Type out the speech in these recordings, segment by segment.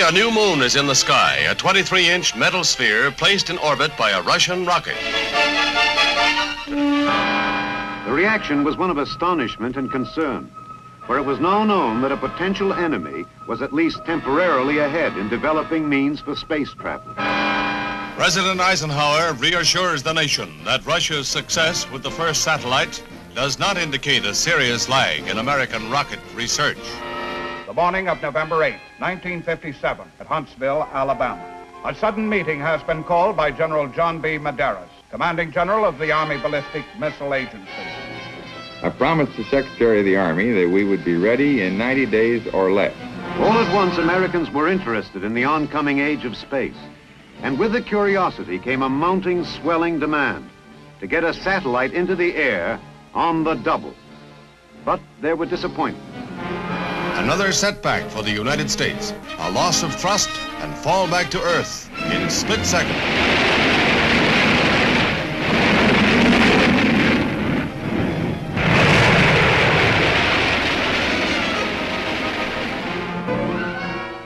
a new moon is in the sky, a 23-inch metal sphere placed in orbit by a Russian rocket. The reaction was one of astonishment and concern, for it was now known that a potential enemy was at least temporarily ahead in developing means for space travel. President Eisenhower reassures the nation that Russia's success with the first satellite does not indicate a serious lag in American rocket research. The morning of November 8, 1957, at Huntsville, Alabama. A sudden meeting has been called by General John B. Medeiros, Commanding General of the Army Ballistic Missile Agency. I promised the Secretary of the Army that we would be ready in 90 days or less. All at once, Americans were interested in the oncoming age of space. And with the curiosity came a mounting, swelling demand to get a satellite into the air on the double. But there were disappointments. Another setback for the United States, a loss of thrust and fall back to Earth in split second.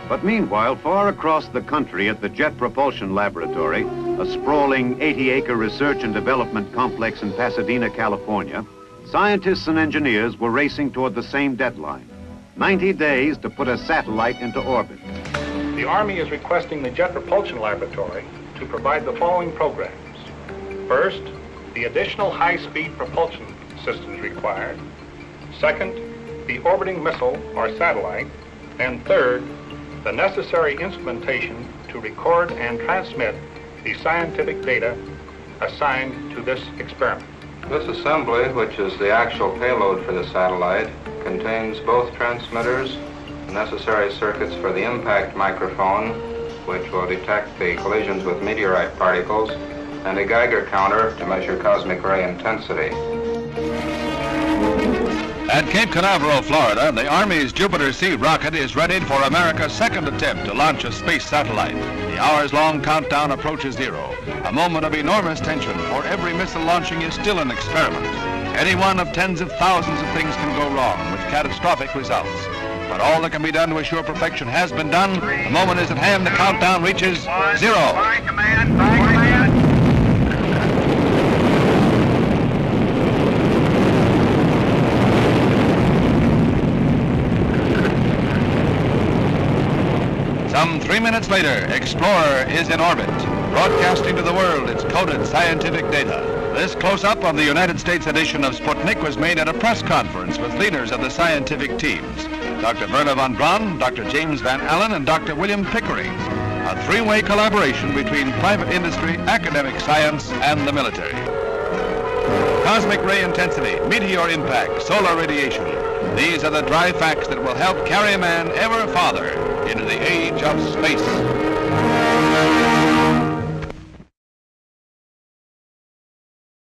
But meanwhile, far across the country at the Jet Propulsion Laboratory, a sprawling 80-acre research and development complex in Pasadena, California, scientists and engineers were racing toward the same deadline: 90 days to put a satellite into orbit. The Army is requesting the Jet Propulsion Laboratory to provide the following programs. First, the additional high-speed propulsion systems required. Second, the orbiting missile or satellite. And third, the necessary instrumentation to record and transmit the scientific data assigned to this experiment. This assembly, which is the actual payload for the satellite, contains both transmitters, necessary circuits for the impact microphone, which will detect the collisions with meteorite particles, and a Geiger counter to measure cosmic ray intensity. At Cape Canaveral, Florida, the Army's Jupiter C rocket is readied for America's second attempt to launch a space satellite. The hours-long countdown approaches zero, a moment of enormous tension, for every missile launching is still an experiment. Any one of tens of thousands of things can go wrong, with catastrophic results. But all that can be done to assure perfection has been done. The moment is at hand. The countdown reaches zero. By command, by command. Some 3 minutes later, Explorer is in orbit, broadcasting to the world its coded scientific data. This close-up of the United States edition of Sputnik was made at a press conference with leaders of the scientific teams: Dr. Werner von Braun, Dr. James Van Allen, and Dr. William Pickering. A three-way collaboration between private industry, academic science, and the military. Cosmic ray intensity, meteor impact, solar radiation. These are the dry facts that will help carry man ever farther into the age of space.